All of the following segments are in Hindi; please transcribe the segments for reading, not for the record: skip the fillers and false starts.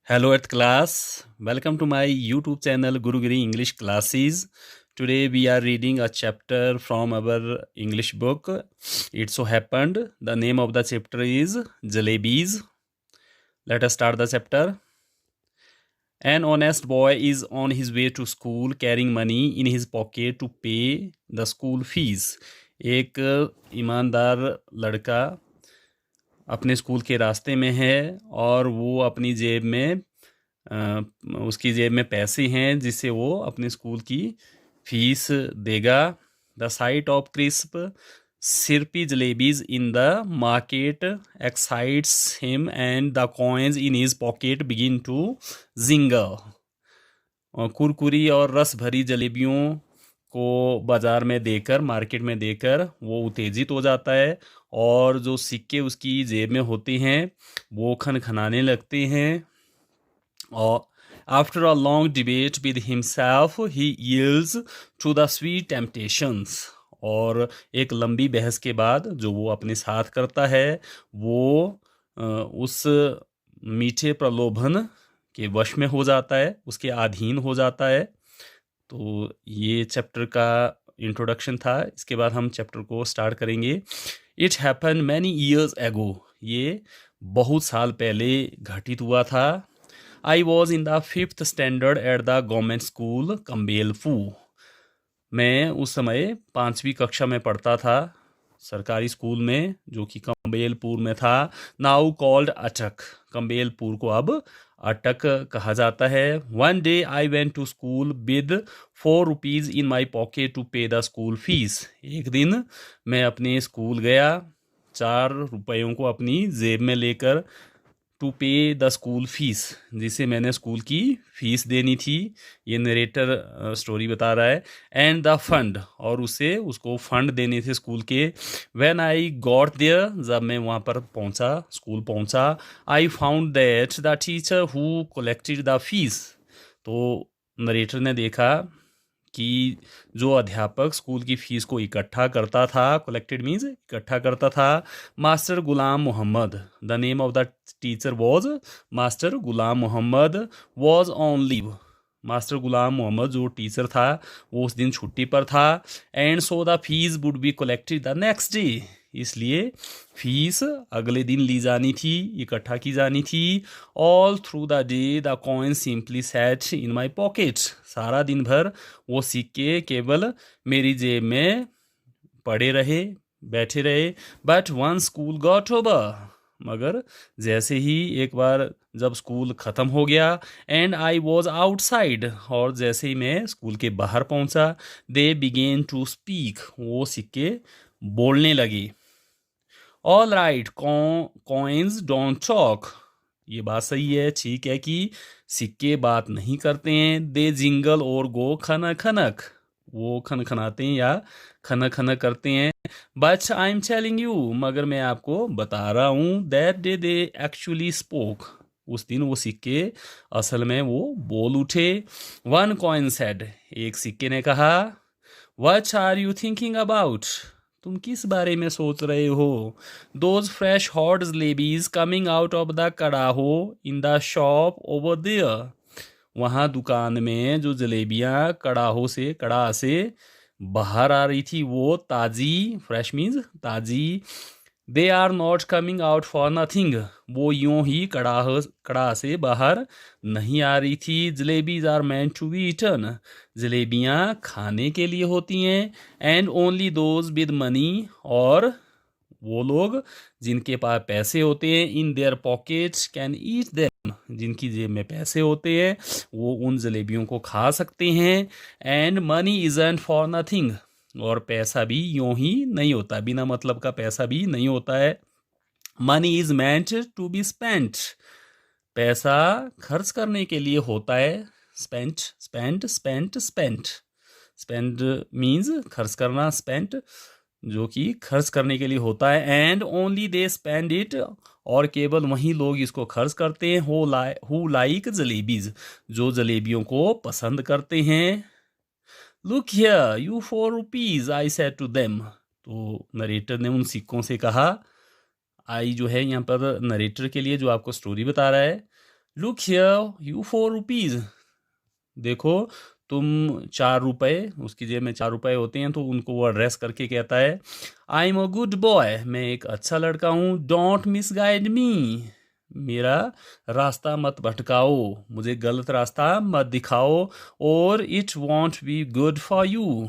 Hello at class. Welcome to my YouTube channel Gurugiri English Classes. Today we are reading a chapter from our English book. It so happened the name of the chapter is Jalebis. Let us start the chapter. An honest boy is on his way to school carrying money in his pocket to pay the school fees. एक ईमानदार लड़का अपने स्कूल के रास्ते में है और वो अपनी जेब में उसकी जेब में पैसे हैं जिससे वो अपने स्कूल की फीस देगा. The sight of crisp syrupy jalebis in the market excites him and the coins in his pocket begin to jingle. कुरकुरी और रस भरी जलेबियों को बाज़ार में देकर मार्केट में देकर वो उत्तेजित हो जाता है और जो सिक्के उसकी जेब में होते हैं वो खनखनाने लगते हैं. और after a long debate with himself he yields to the sweet temptations. और एक लंबी बहस के बाद जो वो अपने साथ करता है वो उस मीठे प्रलोभन के वश में हो जाता है, उसके अधीन हो जाता है. तो ये चैप्टर का इंट्रोडक्शन था. इसके बाद हम चैप्टर को स्टार्ट करेंगे. It happen many years ago. ये बहुत साल पहले घटित हुआ था. I was in the 5th standard at the government school Campbellpur. मैं उस समय 5वीं कक्षा में पढ़ता था सरकारी स्कूल में जो कि कम्बेलपुर में था. नाउ कॉल्ड अटक. कम्बेलपुर को अब अटक कहा जाता है. One day I went to school with 4 rupees in my pocket to pay the school fees. एक दिन मैं अपने स्कूल गया 4 रुपयों को अपनी जेब में लेकर to pay the school fees, जिसे मैंने स्कूल की फ़ीस देनी थी. ये नरेटर स्टोरी बता रहा है. एंड द फंड, और उसको फंड देने थे स्कूल के. व्हेन आई गॉट देयर, जब मैं वहाँ पर पहुँचा, स्कूल पहुँचा, I found that the teacher who collected the fees. तो नरेटर ने देखा कि जो अध्यापक स्कूल की फ़ीस को इकट्ठा करता था, कलेक्टेड मीन्स इकट्ठा करता था, master Ghulam Mohammad. The name of the teacher was master Ghulam Mohammad. Was on leave. Master Ghulam Mohammad जो टीचर था वो उस दिन छुट्टी पर था. And so the fees would be collected the next day. इसलिए फीस अगले दिन ली जानी थी, इकट्ठा की जानी थी. All through the day the coin simply sat in my pocket. सारा दिन भर वो सिक्के केवल मेरी जेब में पड़े रहे, बैठे रहे. But one school got over. मगर जैसे ही एक बार जब स्कूल ख़त्म हो गया, एंड आई वॉज आउटसाइड, और जैसे ही मैं स्कूल के बाहर पहुंचा, दे बिगेन टू स्पीक. वो सिक्के बोलने लगे. All right coins don't talk. ये बात सही है, ठीक है कि सिक्के बात नहीं करते हैं. दे जिंगल और गो खनक खनक. वो खनखनाते हैं या खनक खनक करते हैं. But I am telling you, मगर मैं आपको बता रहा हूँ, that day they actually spoke. उस दिन वो सिक्के असल में वो बोल उठे. One coin said. एक सिक्के ने कहा, what are you thinking about. तुम किस बारे में सोच रहे हो. Those fresh hot jalebis coming out of the kadhai in the shop over there. वहाँ दुकान में जो जलेबियाँ कड़ाह से बाहर आ रही थी वो ताज़ी, फ्रेश मीन्स ताज़ी. They are not coming out for nothing. वो यूं ही कड़ाह से बाहर नहीं आ रही थी. Jalebis are meant to be eaten. जलेबियाँ खाने के लिए होती हैं. And only those with money, और वो लोग जिनके पास पैसे होते हैं, in their pockets can eat them. जिनकी जेब में पैसे होते हैं वो उन जलेबियों को खा सकते हैं. And money isn't for nothing. और पैसा भी यूं ही नहीं होता, बिना मतलब का पैसा भी नहीं होता है. Money is meant to be spent. पैसा खर्च करने के लिए होता है. Spent, spent, spent, spent. Spend means खर्च करना, स्पेंट जो कि खर्च करने के लिए होता है. And only they spend it. और केवल वही लोग इसको खर्च करते हैं हु लाइक जलेबीज, जो जलेबियों को पसंद करते हैं. Look here you 4 rupees I said to them. तो नरेटर ने उन सिक्कों से कहा. आई जो है यहाँ पर नरेटर के लिए जो आपको स्टोरी बता रहा है, लुक हियर यू 4 रुपीज, देखो तुम 4 रुपए, उसकी जेब में 4 रुपए होते हैं तो उनको वो एड्रेस करके कहता है I am a good boy, मैं एक अच्छा लड़का हूँ, डोंट मिसगाइड मी, मेरा रास्ता मत भटकाओ, मुझे गलत रास्ता मत दिखाओ, और it won't be good for you,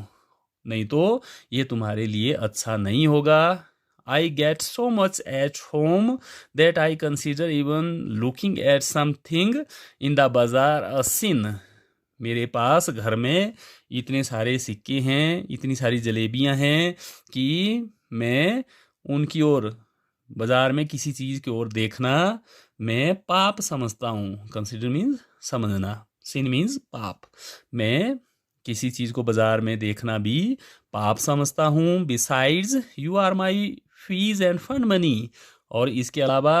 नहीं तो ये तुम्हारे लिए अच्छा नहीं होगा। I get so much at home that I consider even looking at something in the बाजार अ सिन, मेरे पास घर में इतने सारे सिक्के हैं, इतनी सारी जलेबियां हैं कि मैं उनकी ओर, बाजार में किसी चीज़ की ओर देखना मैं पाप समझता हूँ। कंसिडर मीन्स समझना, सिन मीन्स पाप, मैं किसी चीज़ को बाजार में देखना भी पाप समझता हूँ। Besides you are my fees and fund money, और इसके अलावा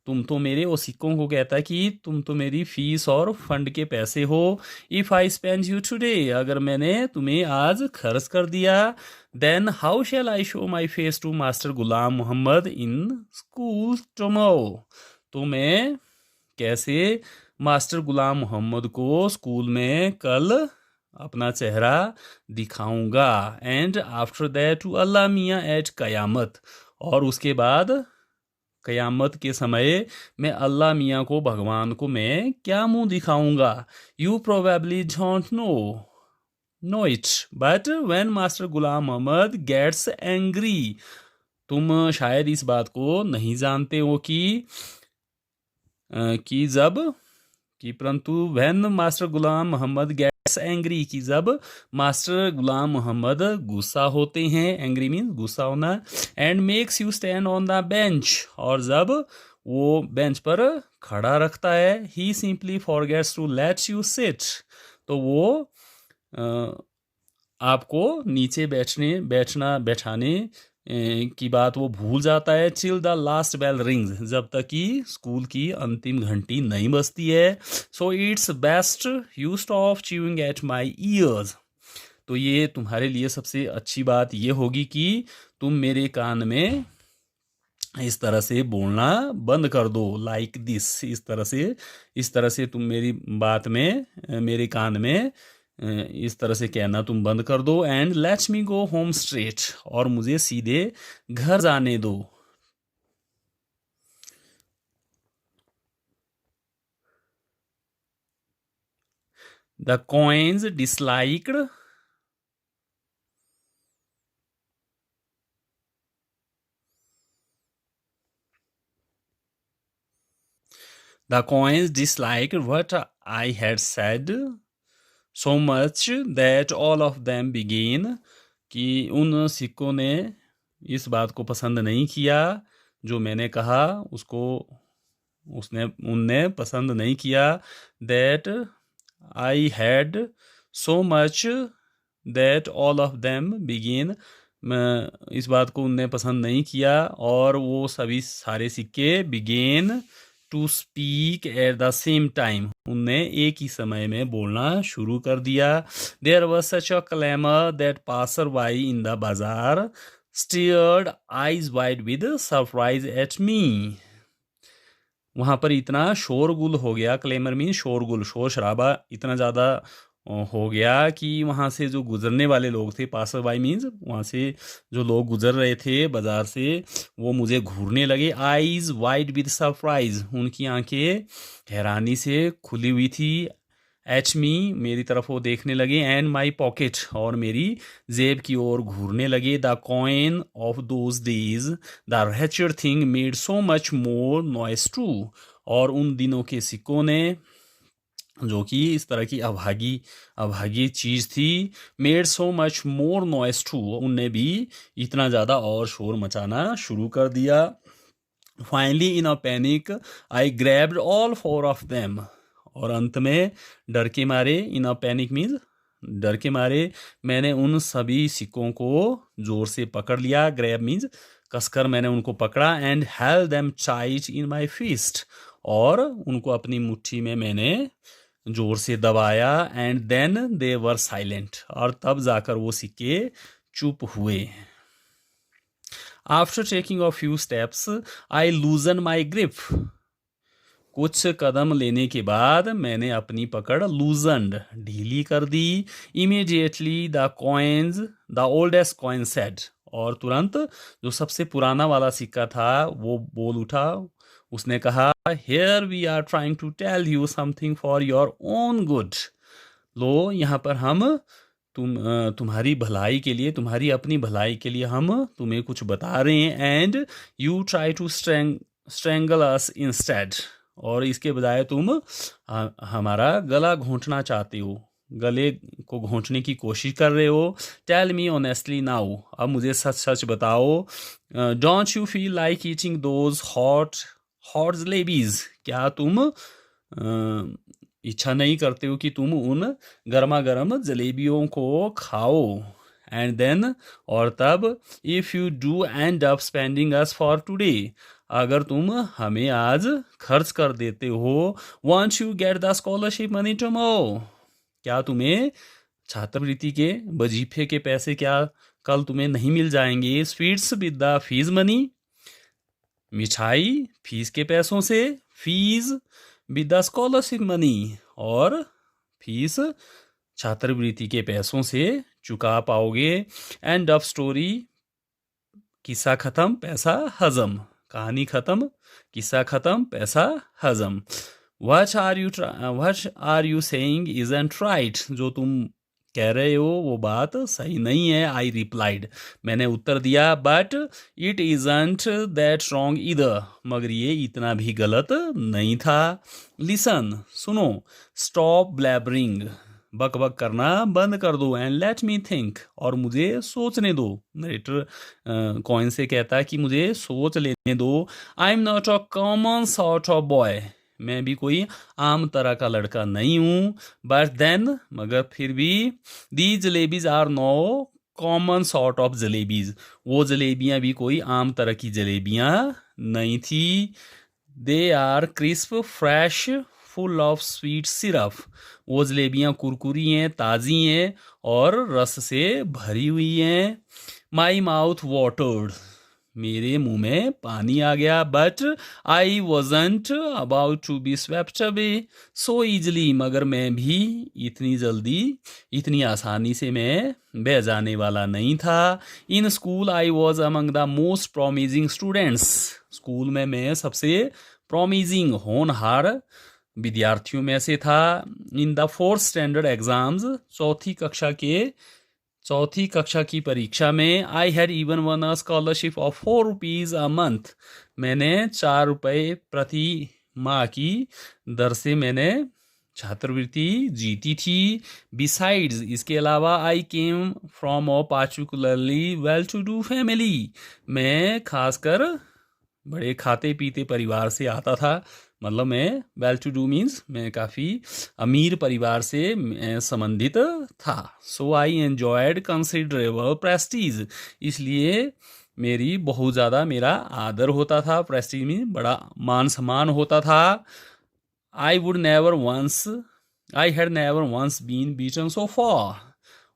तुम तो मेरे, वो सिक्कों को कहता है कि तुम तो मेरी फीस और फंड के पैसे हो। If I spend you today, अगर मैंने तुम्हें आज खर्च कर दिया, then how shall I show my face to master Ghulam Mohammad in school tomorrow, तो मैं कैसे मास्टर गुलाम मोहम्मद को स्कूल में कल अपना चेहरा दिखाऊंगा। And after that to Allah Miyan eight कयामत, और उसके बाद कयामत के समय मैं अल्लाह मियाँ को, भगवान को मैं क्या मुंह दिखाऊंगा। You probably don't know it but when master Ghulam Mohammad gets angry, तुम शायद इस बात को नहीं जानते हो कि जब, कि परंतु when master Ghulam Mohammad gets angry, कि जब मास्टर गुलाम मोहम्मद गुस्सा होते हैं, एंग्री मीन्स गुस्सा होना, and makes you stand on the bench, और जब वो बेंच पर खड़ा रखता है, he simply forgets to let you sit, तो वो आपको नीचे बैठाने की बात वो भूल जाता है। Till the last bell rings, जब तक कि स्कूल की अंतिम घंटी नहीं बजती है। So it's best you stop chewing at my years, तो ये तुम्हारे लिए सबसे अच्छी बात ये होगी कि तुम मेरे कान में इस तरह से बोलना बंद कर दो, लाइक दिस, इस तरह से तुम मेरी बात में, मेरे कान में इस तरह से कहना तुम बंद कर दो। And lets me go home straight, और मुझे सीधे घर जाने दो। The coins disliked, the coins disliked what I had said so much that all of them began, कि उन सिक्कों ने इस बात को पसंद नहीं किया जो मैंने कहा, उसको उसने उनने पसंद नहीं किया। That I had so much that all of them begin, इस बात को उनने पसंद नहीं किया, और वो सभी सारे सिक्के began to speak at the same time, उनने एक ही समय में बोलना शुरू कर दिया। There was such a clamour that passer by in the bazaar stared eyes wide with surprise at me, वहाँ पर इतना शोरगुल हो गया, क्लेमर मीन शोरगुल, शोर शराबा इतना ज़्यादा हो गया कि वहाँ से जो गुजरने वाले लोग थे, पासर बाई मीन्स वहाँ से जो लोग गुजर रहे थे बाज़ार से, वो मुझे घूरने लगे। आईज वाइड विद सरप्राइज, उनकी आंखें हैरानी से खुली हुई थी। एच मी, मेरी तरफ वो देखने लगे। एंड माई पॉकेट, और मेरी जेब की ओर घूरने लगे। The coin of those days the wretched thing made so much more noise too, और उन दिनों के सिक्कों ने, जो कि इस तरह की अभागी अभागी चीज़ थी, made so much more noise too, उनने भी इतना ज़्यादा और शोर मचाना शुरू कर दिया। Finally in a panic I grabbed all 4 of them, और अंत में डर के मारे, इन अ पैनिक मीन्स डर के मारे, मैंने उन सभी सिक्कों को जोर से पकड़ लिया। ग्रैब मीन्स कसकर मैंने उनको पकड़ा। And held them tight in my fist, और उनको अपनी मुट्ठी में मैंने जोर से दबाया। And then they were silent, और तब जाकर वो सिक्के चुप हुए। After taking a few steps I loosen my grip, कुछ कदम लेने के बाद मैंने अपनी पकड़ लूजनड, ढीली कर दी। Immediately the coins, the oldest coin said, और तुरंत जो सबसे पुराना वाला सिक्का था वो बोल उठा। उसने कहा, here we are trying to tell you something for your own good. लो, यहाँ पर हम तुम्हारी भलाई के लिए, तुम्हारी अपनी भलाई के लिए हम तुम्हें कुछ बता रहे हैं। And you try to strangle us instead, और इसके बजाय तुम हमारा गला घोंटना चाहते हो, गले को घोंटने की कोशिश कर रहे हो। टेल मी ऑनेस्टली नाउ, अब मुझे सच सच बताओ। Don't you feel like eating those hot hot jalebis, क्या तुम इच्छा नहीं करते हो कि तुम उन गर्मा गर्म जलेबियों को खाओ। एंड देन, और तब, if you do and up spending us for today, अगर तुम हमें आज खर्च कर देते हो, want you get the scholarship money tomorrow, क्या तुम्हें छात्रवृत्ति के वजीफे के पैसे क्या कल तुम्हें नहीं मिल जाएंगे। Sweets with the fees money, मिठाई फीस के पैसों से, fees with the scholarship money, और फीस छात्रवृत्ति के पैसों से चुका पाओगे। एंड ऑफ स्टोरी, किस्सा खत्म पैसा हजम, कहानी खत्म किस्सा खत्म पैसा हजम। What are you saying isn't right, जो तुम कह रहे हो वो बात सही नहीं है। आई रिप्लाइड, मैंने उत्तर दिया। But it isn't that wrong इधर, मगर ये इतना भी गलत नहीं था। लिसन, सुनो। स्टॉप ब्लैबरिंग, बक बक करना बंद कर दो। एंड लेट मी थिंक, और मुझे सोचने दो। नरेटर कॉइन से कहता है कि मुझे सोच लेने दो। I am not a common sort of boy, मैं भी कोई आम तरह का लड़का नहीं हूँ। बट देन, मगर फिर भी, the jalebis are no common sort of jalebis, वो जलेबियाँ भी कोई आम तरह की जलेबियाँ नहीं थी। They are crisp fresh full of sweet syrup, वो जलेबियाँ कुरकुरी हैं, ताज़ी हैं और रस से भरी हुई हैं। माई माउथ वाटर्ड, मेरे मुंह में पानी आ गया। But I wasn't about to be swept away so easily, मगर मैं भी इतनी जल्दी, इतनी आसानी से मैं बह जाने वाला नहीं था। In school I was among the most promising students, school में मैं सबसे प्रोमिजिंग, होनहार विद्यार्थियों में से था। In the fourth standard exams, चौथी कक्षा की परीक्षा में, I had even won a scholarship of 4 rupees a month, मैंने 4 रुपये प्रति माह की दर से मैंने छात्रवृत्ति जीती थी। बिसाइड्स, इसके अलावा, I came from a particularly well to do family, मैं खासकर बड़े खाते पीते परिवार से आता था। मतलब मैं, वेल टू डू मीन्स मैं काफ़ी अमीर परिवार से संबंधित था। सो आई एन्जॉयड कंसिडरेबल प्रेस्टीज, इसलिए मेरी बहुत ज़्यादा मेरा आदर होता था। प्रेस्टीज में बड़ा मान सम्मान होता था। I had never once been beaten so far,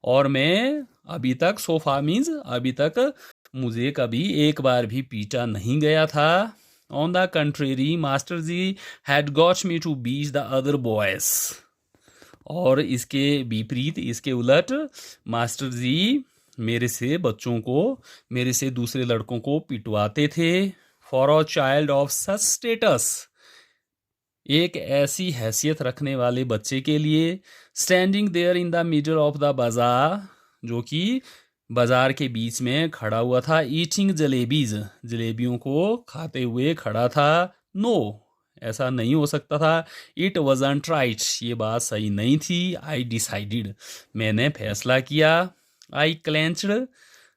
और मैं अभी तक, सो फार मीन्स अभी तक, मुझे कभी एक बार भी पीटा नहीं गया था। On the contrary, master ji had got me to beat the other boys, और इसके विपरीत, इसके उलट, मास्टर जी मेरे से बच्चों को, मेरे से दूसरे लड़कों को पिटवाते थे। For a child of such status, एक ऐसी हैसियत रखने वाले बच्चे के लिए। Standing there in the middle of the bazaar, जो कि बाजार के बीच में खड़ा हुआ था। ईटिंग जलेबीज, जलेबियों को खाते हुए खड़ा था। नो, ऐसा नहीं हो सकता था। इट वॉजंट राइट, ये बात सही नहीं थी। आई डिसाइडेड, मैंने फैसला किया। आई क्लेंच्ड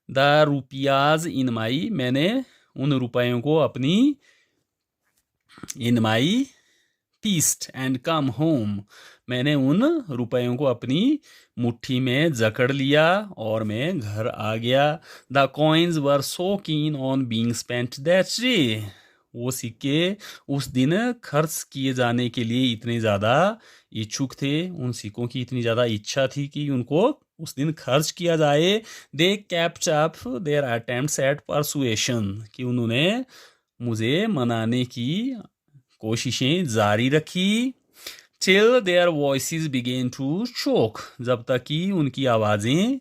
द रुपयाज इन माई, मैंने उन रुपयों को अपनी, इन माई फीस्ट एंड कम होम, मैंने उन रुपयों को अपनी मुट्ठी में जकड़ लिया और मैं घर आ गया। The coins were so keen on being spent that day, वो सिक्के उस दिन खर्च किए जाने के लिए इतने ज़्यादा इच्छुक थे, उन सिक्कों की इतनी ज़्यादा इच्छा थी कि उनको उस दिन खर्च किया जाए। They kept up their attempts at persuasion, कि उन्होंने मुझे मनाने की कोशिशें जारी रखी। till their voices began to choke, जब तक कि उनकी आवाज़ें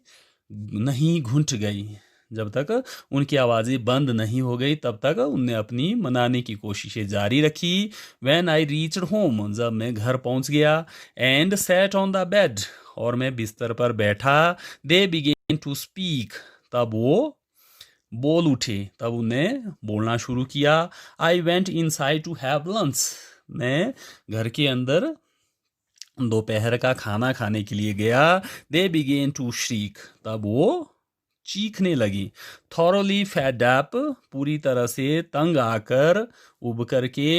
नहीं घुट गई, जब तक उनकी आवाज़ें बंद नहीं हो गई तब तक उनने अपनी मनाने की कोशिशें जारी रखी। When I reached home, जब मैं घर पहुंच गया, and sat on the bed, और मैं बिस्तर पर बैठा, they began to speak, तब वो बोल उठे, तब उन्हें बोलना शुरू किया। I went inside to have lunch, मैं घर के अंदर दोपहर का खाना खाने के लिए गया। They began to shriek, तब वो चीखने लगी। Thoroughly fed up, पूरी तरह से तंग आकर, उब करके,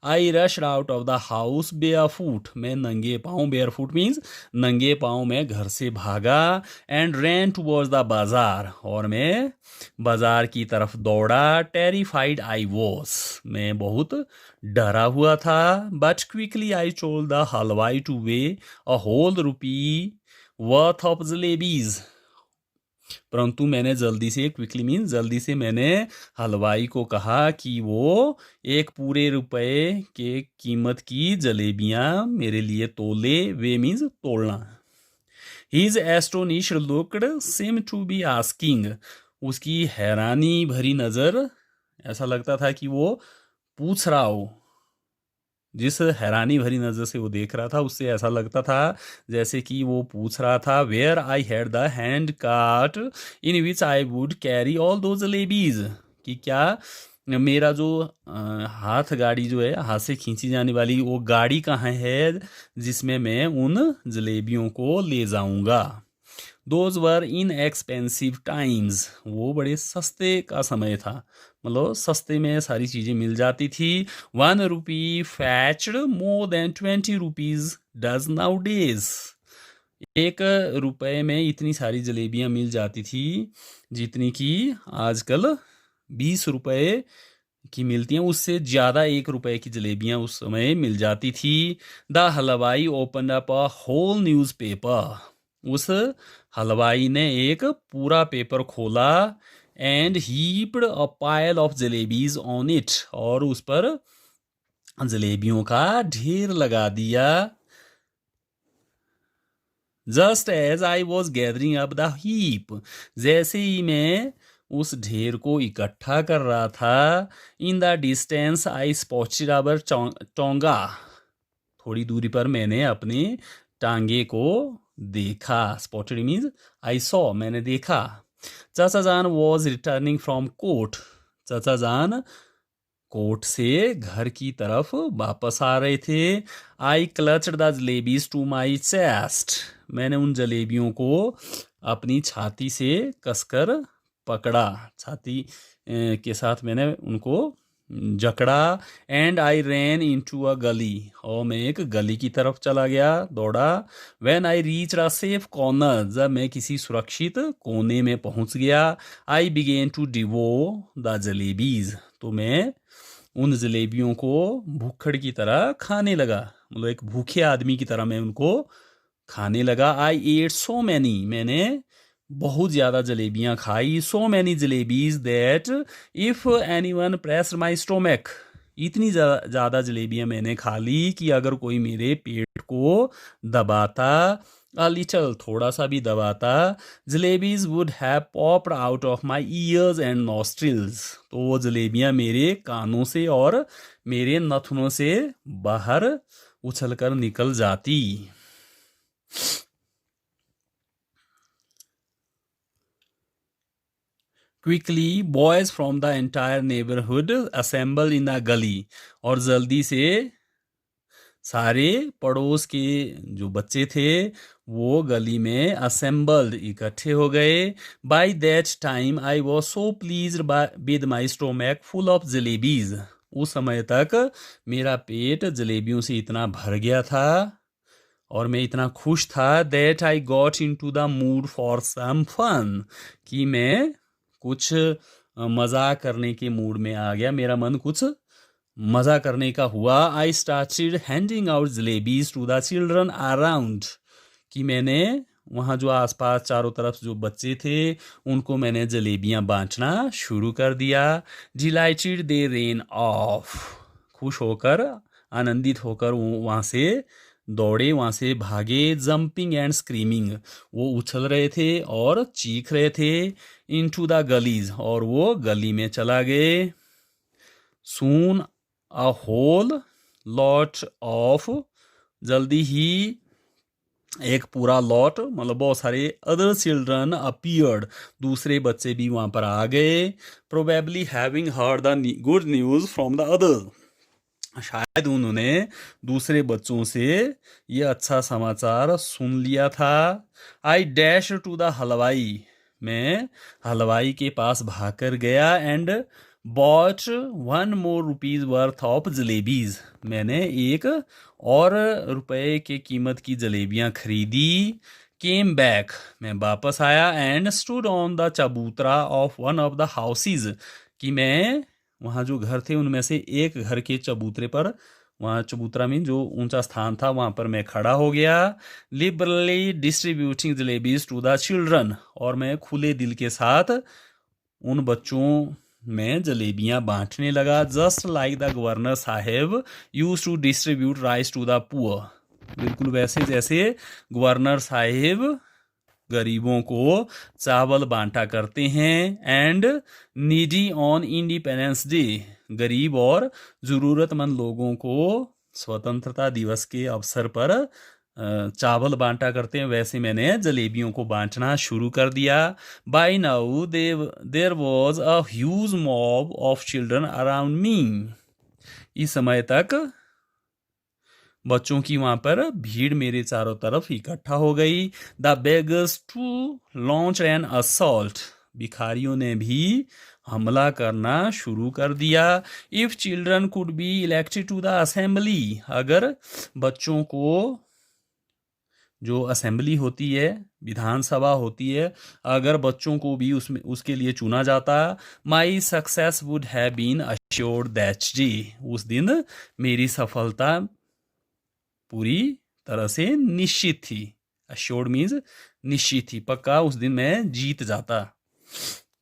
I rushed out of the house barefoot, मैं नंगे पाँव, barefoot means नंगे पाँव मैं घर से भागा, and ran towards the bazaar, और मैं बाजार की तरफ दौड़ा। Terrified I was, मैं बहुत डरा हुआ था। But quickly I told the हलवाई to weigh a whole rupee worth of jalebis, परंतु मैंने जल्दी से, क्विकली मीन जल्दी से, मैंने हलवाई को कहा कि वो 1 पूरे रुपए के कीमत की जलेबियां मेरे लिए तोले। वे मीन्स तोड़ना। His astonished look seemed to be asking, उसकी हैरानी भरी नज़र, ऐसा लगता था कि वो पूछ रहा हो। जिस हैरानी भरी नज़र से वो देख रहा था उससे ऐसा लगता था जैसे कि वो पूछ रहा था, where I had the hand cart in which I would carry all those jalebis, कि क्या मेरा जो हाथ गाड़ी जो है, हाथ से खींची जाने वाली वो गाड़ी कहाँ है जिसमें मैं उन जलेबियों को ले जाऊंगा। Those were in expensive times, वो बड़े सस्ते का समय था, मतलब सस्ते में सारी चीज़ें मिल जाती थी। 1 rupee fetched more than 20 rupees does nowadays, 1 रुपए में इतनी सारी जलेबियां मिल जाती थी जितनी कि आजकल 20 रुपए की मिलती हैं, उससे ज़्यादा 1 रुपए की जलेबियां उस समय मिल जाती थी। The halwai open up a whole newspaper, उस हलवाई ने एक पूरा पेपर खोला। And heaped a pile of jalebis on it, और उस पर जलेबियों का ढेर लगा दिया। Just as I was gathering up the heap, जैसे ही मैं उस ढेर को इकट्ठा कर रहा था, in the distance I spotted our tonga, थोड़ी दूरी पर मैंने अपने टांगे को देखा। स्पॉटेड मीन्स आई सॉ, मैंने देखा। चाचा जान वॉज रिटर्निंग फ्रॉम कोर्ट, चाचा जान कोर्ट से घर की तरफ वापस आ रहे थे। I clutched the jalebis to my chest, मैंने उन जलेबियों को अपनी छाती से कसकर पकड़ा, छाती के साथ मैंने उनको जकड़ा। And I ran into a gali, और मैं एक गली की तरफ चला गया, दौड़ा। When I reach a safe corner, जब मैं किसी सुरक्षित कोने में पहुंच गया। I began to devour the jalebis, तो मैं उन जलेबियों को भूखड़ की तरह खाने लगा, मतलब एक भूखे आदमी की तरह मैं उनको खाने लगा। आई एट सो मैनी, मैंने बहुत ज़्यादा जलेबियाँ खाई। So many jalebis that if any one press my stomach, इतनी ज़्यादा जलेबियाँ मैंने खा ली कि अगर कोई मेरे पेट को दबाता, अ लिटल, थोड़ा सा भी दबाता, jalebis would have popped out of my years and nostrils, तो वो जलेबियाँ मेरे कानों से और मेरे नथुनों से बाहर उछल कर निकल जाती। Quickly boys from the entire neighbourhood assemble in a gali, और जल्दी से सारे पड़ोस के जो बच्चे थे वो गली में असेंबल्ड, इकट्ठे हो गए। By that time I was so pleased with my stomach full of jalebis, उस समय तक मेरा पेट जलेबियों से इतना भर गया था और मैं इतना खुश था, that I got into the mood for some fun, कि मैं कुछ मज़ा करने के मूड में आ गया, मेरा मन कुछ मज़ा करने का हुआ। I started handing out jalebis to the children around, कि मैंने वहाँ जो आसपास चारों तरफ जो बच्चे थे उनको मैंने जलेबियाँ बांटना शुरू कर दिया। डिलाइटेड दे रेन ऑफ, खुश होकर आनंदित होकर वहाँ से दौड़े, वहाँ से भागे। जंपिंग एंड स्क्रीमिंग, वो उछल रहे थे और चीख रहे थे। इनटू द गलीज, और वो गली में चला गए। सून अ होल लॉट ऑफ, जल्दी ही एक पूरा लॉट, मतलब बहुत सारे अदर चिल्ड्रन अपीयर्ड, दूसरे बच्चे भी वहां पर आ गए। Probably having heard the good news from the other, शायद उन्होंने दूसरे बच्चों से ये अच्छा समाचार सुन लिया था। आई डैश टू द हलवाई, मैं हलवाई के पास भागकर गया। And bought 1 more rupees worth of jalebis, मैंने एक और रुपए के कीमत की जलेबियां खरीदी। केम बैक, मैं वापस आया। एंड स्टूड ऑन द चबूतरा of one of the houses, कि मैं वहाँ जो घर थे उनमें से एक घर के चबूतरे पर, वहाँ चबूतरा में जो ऊंचा स्थान था वहाँ पर मैं खड़ा हो गया। Liberally distributing jalebis to the children, और मैं खुले दिल के साथ उन बच्चों में जलेबियां बांटने लगा। Just like the governor sahib used to distribute rice to the poor, बिल्कुल वैसे जैसे गवर्नर साहेब गरीबों को चावल बांटा करते हैं। And needy on independence day, गरीब और ज़रूरतमंद लोगों को स्वतंत्रता दिवस के अवसर पर चावल बांटा करते हैं, वैसे मैंने जलेबियों को बांटना शुरू कर दिया। By now there was a huge mob of children around me, इस समय तक बच्चों की वहां पर भीड़ मेरे चारों तरफ इकट्ठा हो गई। The beggars too launch an assault, भिखारियों ने भी हमला करना शुरू कर दिया। If children could be elected to the assembly, अगर बच्चों को, जो असेंबली होती है, विधानसभा होती है, अगर बच्चों को भी उसमें उसके लिए चुना जाता, my success would have been assured that day, उस दिन मेरी सफलता पूरी तरह से निश्चित थी। अश्योर्ड मीन्स निश्चित थी, पक्का उस दिन मैं जीत जाता।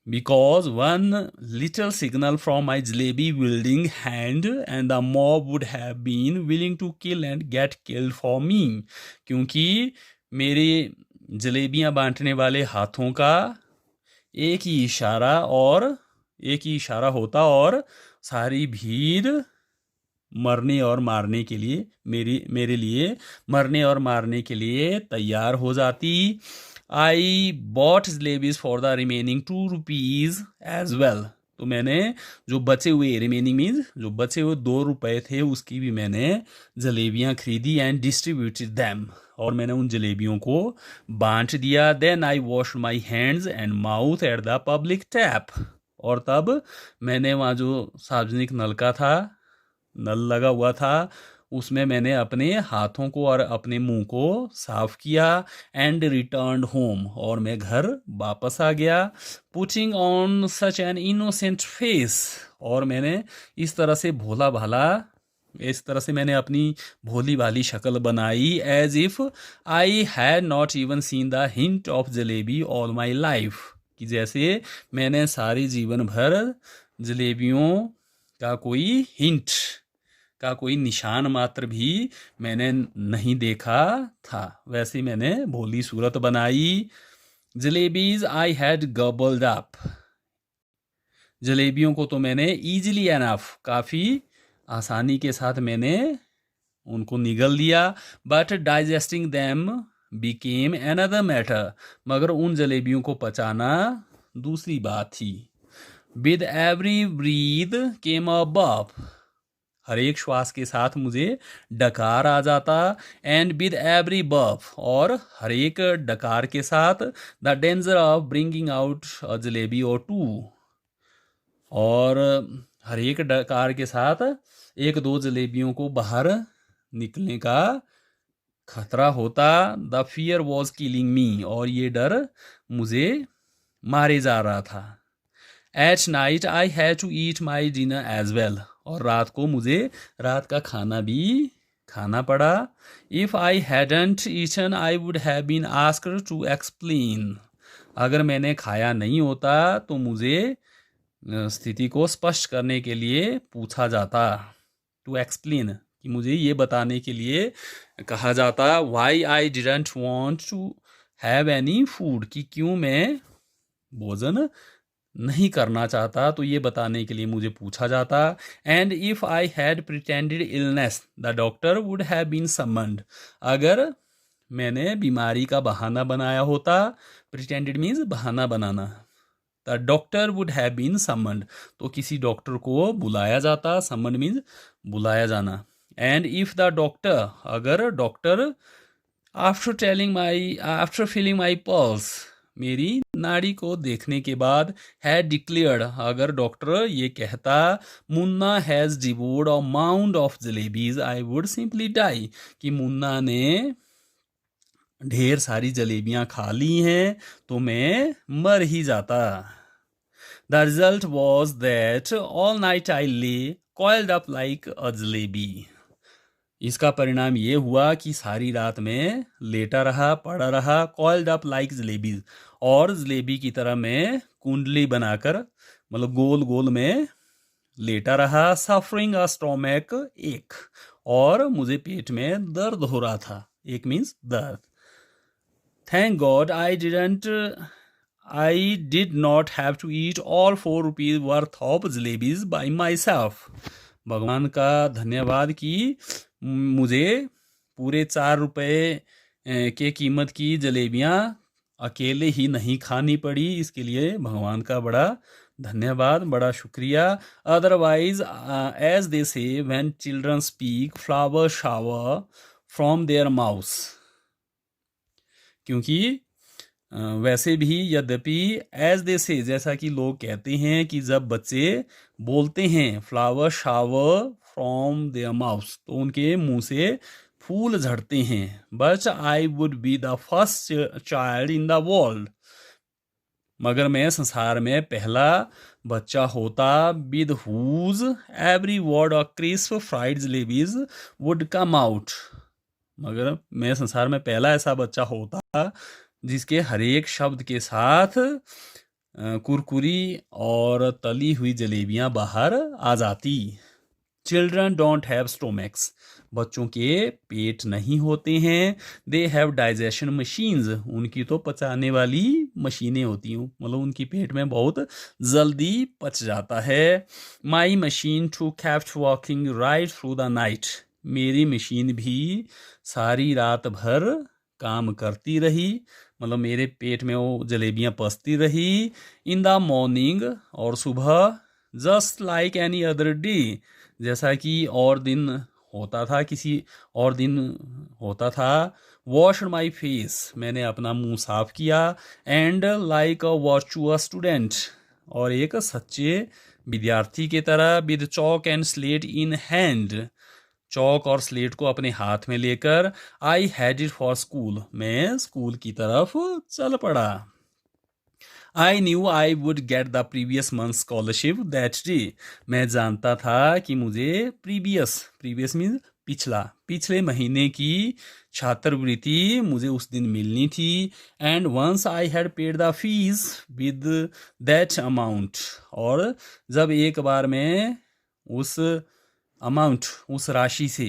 Because one little signal from my jalebi wielding hand and the mob would have been willing to kill and get killed for me, क्योंकि मेरे जलेबियां बांटने वाले हाथों का एक ही इशारा होता और सारी भीड़ मरने और मारने के लिए, मेरे लिए मरने और मारने के लिए तैयार हो जाती। I bought jalebis for the remaining 2 rupees as well, तो मैंने जो बचे हुए, रिमेनिंग मीन्स जो बचे हुए 2 रुपए थे, उसकी भी मैंने जलेबियां खरीदी। एंड डिस्ट्रीब्यूटेड दैम, और मैंने उन जलेबियों को बांट दिया। Then I wash my hands and mouth at the public tap, और तब मैंने वहाँ जो सार्वजनिक नलका था, नल लगा हुआ था, उसमें मैंने अपने हाथों को और अपने मुंह को साफ किया। एंड रिटर्न होम, और मैं घर वापस आ गया। Putting on such an innocent face, और मैंने इस तरह से मैंने अपनी भोली भाली शक्ल बनाई। As if I had not even seen the hint of jalebi all my life, कि जैसे मैंने सारे जीवन भर जलेबियों का कोई हिंट का कोई निशान मात्र भी मैंने नहीं देखा था, वैसे मैंने भोली सूरत बनाई। जलेबीज आई हैड गबल्ड अप, जलेबियों को तो मैंने इजीली एनफ, काफ़ी आसानी के साथ मैंने उनको निगल लिया। But digesting them became another matter, मगर उन जलेबियों को पचाना दूसरी बात थी। With every breath came a burp, हर एक श्वास के साथ मुझे डकार आ जाता। एंड विद एवरी बर्प, और हर एक डकार के साथ the danger of bringing out a jalebi और 2, और हर एक डकार के साथ 1-2 जलेबियों को बाहर निकलने का खतरा होता। The fear was killing me, और ये डर मुझे मारे जा रहा था। At night I had to eat my dinner as well, और रात को मुझे रात का खाना भी खाना पड़ा। If I hadn't eaten I would have been asked to explain, अगर मैंने खाया नहीं होता तो मुझे स्थिति को स्पष्ट करने के लिए पूछा जाता। टू एक्सप्लेन, कि मुझे ये बताने के लिए कहा जाता why I didn't want to have any food, कि क्यों मैं भोजन नहीं करना चाहता, तो ये बताने के लिए मुझे पूछा जाता। And if I had pretended illness the doctor would have been summoned, अगर मैंने बीमारी का बहाना बनाया होता, प्रिटेंडेड मीन्स बहाना बनाना, the doctor would have been summoned, तो किसी डॉक्टर को बुलाया जाता, समन्ड मीन्स बुलाया जाना। एंड इफ द डॉक्टर, अगर doctor after feeling my pulse, मेरी नाड़ी को देखने के बाद, हैड डिक्लेयर्ड, अगर डॉक्टर ये कहता Munna has devoured a mound of jalebis I would simply die, कि मुन्ना ने ढेर सारी जलेबियां खा ली हैं तो मैं मर ही जाता। The result was that all night I lay coiled up like a jalebi, इसका परिणाम ये हुआ कि सारी रात में लेटा रहा, पड़ा रहा, कॉइल्ड अप लाइक जलेबी, और जलेबी की तरह मैं कुंडली बनाकर, मतलब गोल गोल में लेटा रहा। सफरिंग अ स्टोमक एक, और मुझे पेट में दर्द हो रहा था, एक मीन्स दर्द। Thank God I did not have to eat all 4 rupees worth of jalebis by myself, भगवान का धन्यवाद कि मुझे पूरे 4 रुपए के कीमत की जलेबियां अकेले ही नहीं खानी पड़ी, इसके लिए भगवान का बड़ा धन्यवाद, बड़ा शुक्रिया। अदरवाइज एज दे से when children speak flower shower from their mouth, क्योंकि वैसे भी यद्यपि एज दे से, जैसा कि लोग कहते हैं कि जब बच्चे बोलते हैं flower shower from their mouth, तो उनके मुंह से फूल झड़ते हैं। But I would be the first child in the world, मगर मैं संसार में पहला बच्चा होता, with whose every word of crisp fried jalebis would come out, मगर मैं संसार में पहला ऐसा बच्चा होता जिसके हर एक शब्द के साथ कुरकुरी और तली हुई जलेबियां बाहर आ जाती। चिल्ड्रन डोंट हैव स्टोमक्स, बच्चों के पेट नहीं होते हैं। दे हैव डाइजेशन मशीन्स, उनकी तो पचाने वाली मशीनें होती हैं, मतलब उनकी पेट में बहुत जल्दी पच जाता है। My machine too kept walking right through the night, मेरी मशीन भी सारी रात भर काम करती रही, मतलब मेरे पेट में वो जलेबियां पचती रही। इन द मॉर्निंग, और सुबह, just like any other day, जैसा कि और दिन होता था, किसी और दिन होता था। वॉश माई फेस, मैंने अपना मुंह साफ किया। And like a virtuous student, और एक सच्चे विद्यार्थी की तरह, with chalk and slate in hand, चौक और स्लेट को अपने हाथ में लेकर, I headed for school, मैं स्कूल की तरफ चल पड़ा। I knew I would get the previous month scholarship that day, मैं जानता था कि मुझे प्रीवियस मीन्स पिछले महीने की छात्रवृत्ति मुझे उस दिन मिलनी थी। And once I had paid the fees with that amount, और जब एक बार मैं उस अमाउंट, उस राशि से,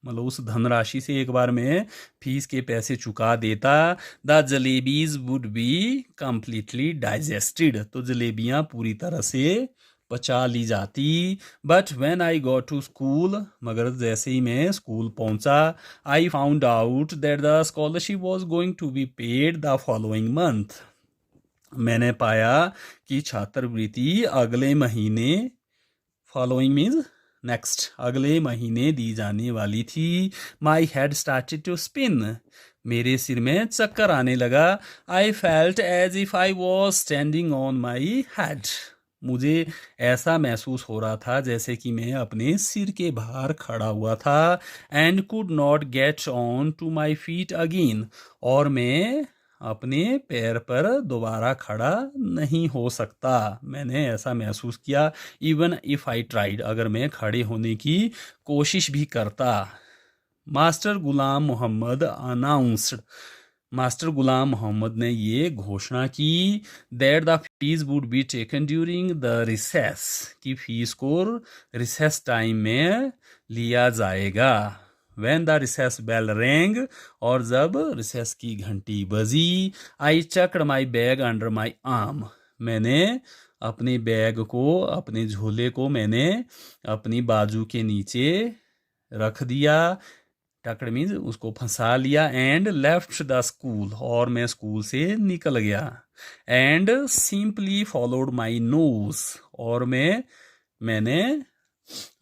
मतलब उस धनराशि से एक बार में फीस के पैसे चुका देता, the jalebis would be completely digested, तो जलेबियां पूरी तरह से पचा ली जाती। But when I got to school, मगर जैसे ही मैं स्कूल पहुंचा, I found out that the scholarship was going to be paid the following month, मैंने पाया कि छात्रवृत्ति अगले महीने, फॉलोइंग मीन्स नेक्स्ट, अगले महीने दी जाने वाली थी। My head started to spin, मेरे सिर में चक्कर आने लगा। I felt as if I was standing on my head, मुझे ऐसा महसूस हो रहा था जैसे कि मैं अपने सिर के बाहर खड़ा हुआ था। And could not get on to my feet again, और मैं अपने पैर पर दोबारा खड़ा नहीं हो सकता, मैंने ऐसा महसूस किया। इवन इफ आई ट्राइड, अगर मैं खड़े होने की कोशिश भी करता। Master Ghulam Mohammad announced, master Ghulam Mohammad ने ये घोषणा की that the fees would be taken during the recess, कि फीस को रिसेस टाइम में लिया जाएगा। When the recess bell rang, और जब रिसेस की घंटी बजी, I chucked my bag under my arm, मैंने अपने बैग को, अपने झोले को मैंने अपनी बाजू के नीचे रख दिया। टकड़ मीन्स उसको फंसा लिया। एंड लेफ्ट द स्कूल, और मैं स्कूल से निकल गया। And simply followed my nose, और मैंने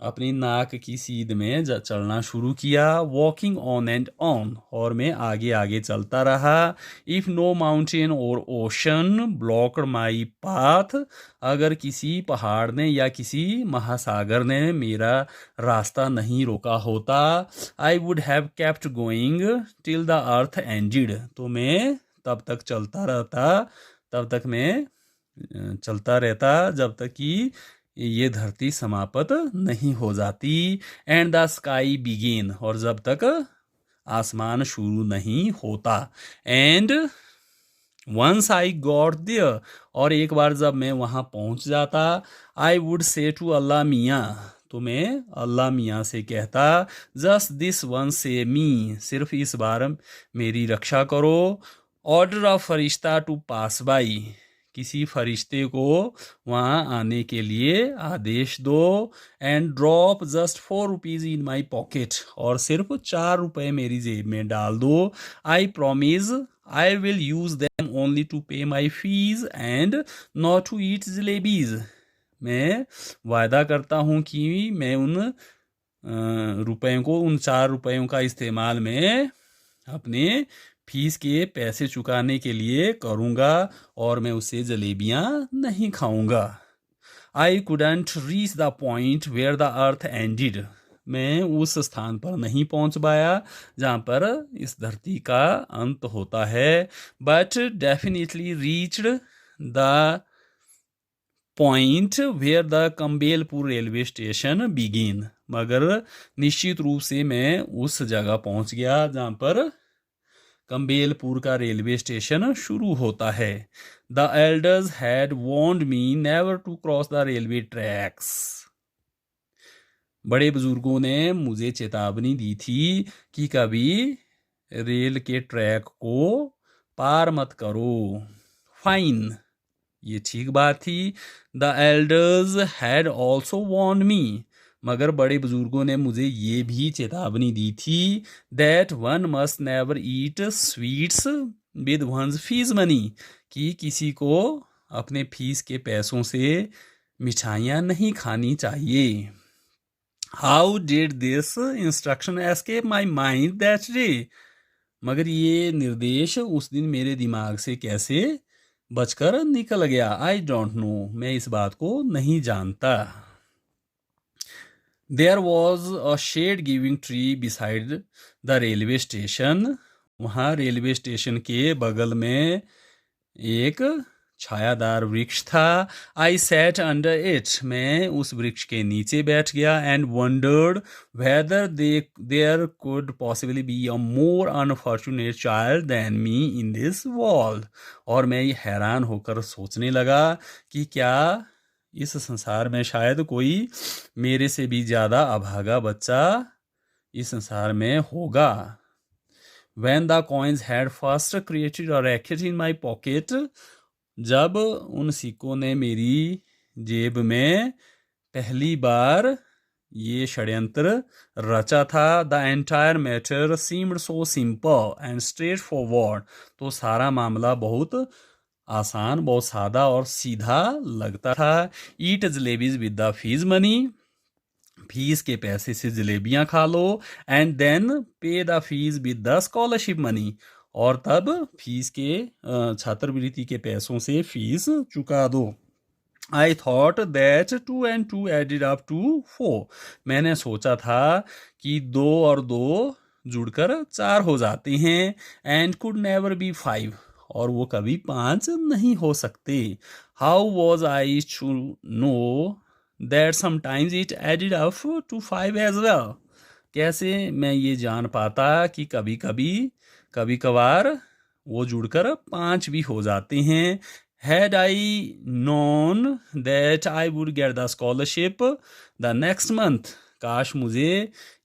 अपनी नाक की सीध में चलना शुरू किया। वॉकिंग ऑन एंड ऑन, और मैं आगे आगे चलता रहा। इफ नो माउंटेन और ओशन ब्लॉक्ड माई पाथ, अगर किसी पहाड़ ने या किसी महासागर ने मेरा रास्ता नहीं रोका होता, आई would have kept going till the earth ended, तो मैं तब तक चलता रहता, तब तक मैं चलता रहता जब तक कि ये धरती समाप्त नहीं हो जाती। एंड द स्काई बिगिन, और जब तक आसमान शुरू नहीं होता। And once I got there, और एक बार जब मैं वहाँ पहुँच जाता, I would say to Allah मियाँ, तो मैं अल्लाह मियाँ से कहता, जस्ट दिस वन से मी, सिर्फ इस बार मेरी रक्षा करो। Order of farishta to pass by, किसी फरिश्ते को वहाँ आने के लिए आदेश दो। And drop just 4 rupees in my pocket, और सिर्फ 4 रुपये मेरी जेब में डाल दो। I promise I will use them only to pay my fees and not to eat jalebis, मैं वायदा करता हूँ कि मैं उन रुपयों को, उन 4 रुपयों का इस्तेमाल मैं अपने फीस के पैसे चुकाने के लिए करूँगा, और मैं उससे जलेबियाँ नहीं खाऊँगा। I couldn't reach the point where the earth ended, मैं उस स्थान पर नहीं पहुंच पाया जहाँ पर इस धरती का अंत होता है। But definitely reached the point where the Campbellpur railway station begin, मगर निश्चित रूप से मैं उस जगह पहुंच गया जहाँ पर कम्बेलपुर का रेलवे स्टेशन शुरू होता है। The elders had warned me never to cross the railway tracks, बड़े बुजुर्गों ने मुझे चेतावनी दी थी कि कभी रेल के ट्रैक को पार मत करो। फाइन, ये ठीक बात थी। The elders had also warned me, मगर बड़े बुजुर्गों ने मुझे ये भी चेतावनी दी थी that one must never eat sweets with one's fees money, कि किसी को अपने फीस के पैसों से मिठाइयाँ नहीं खानी चाहिए। How did this instruction escape my mind that day, मगर ये निर्देश उस दिन मेरे दिमाग से कैसे बचकर निकल गया। आई डोंट नो, मैं इस बात को नहीं जानता। There was a shade giving tree beside the railway station, वहाँ रेलवे स्टेशन के बगल में एक छायादार वृक्ष था। आई सैट अंडर इट, मैं उस वृक्ष के नीचे बैठ गया। And wondered whether there could possibly be a more unfortunate child than me in this world, और मैं ये हैरान होकर सोचने लगा कि क्या इस संसार में शायद कोई मेरे से भी ज़्यादा अभागा बच्चा इस संसार में होगा। When the coins had first created a racket in my pocket, जब उन सिक्कों ने मेरी जेब में पहली बार ये षड्यंत्र रचा था, the entire matter seemed so simple and straight forward, तो सारा मामला बहुत आसान, बहुत सादा और सीधा लगता था। Eat jalebis with the fees money, fees के पैसे से जलेबियां खा लो। And then pay the fees with the scholarship money, और तब फीस के छात्रवृत्ति के पैसों से फीस चुका दो। I thought that 2 and 2 added up to 4, मैंने सोचा था कि 2 और 2 जुड़कर 4 हो जाते हैं। एंड कुड नेवर बी 5, और वो कभी 5 नहीं हो सकते। How was I to know that sometimes it added up to 5 as well, कैसे मैं ये जान पाता कि कभी कभार वो जुड़कर 5 भी हो जाते हैं। Had I known that I would get the scholarship the next month, काश मुझे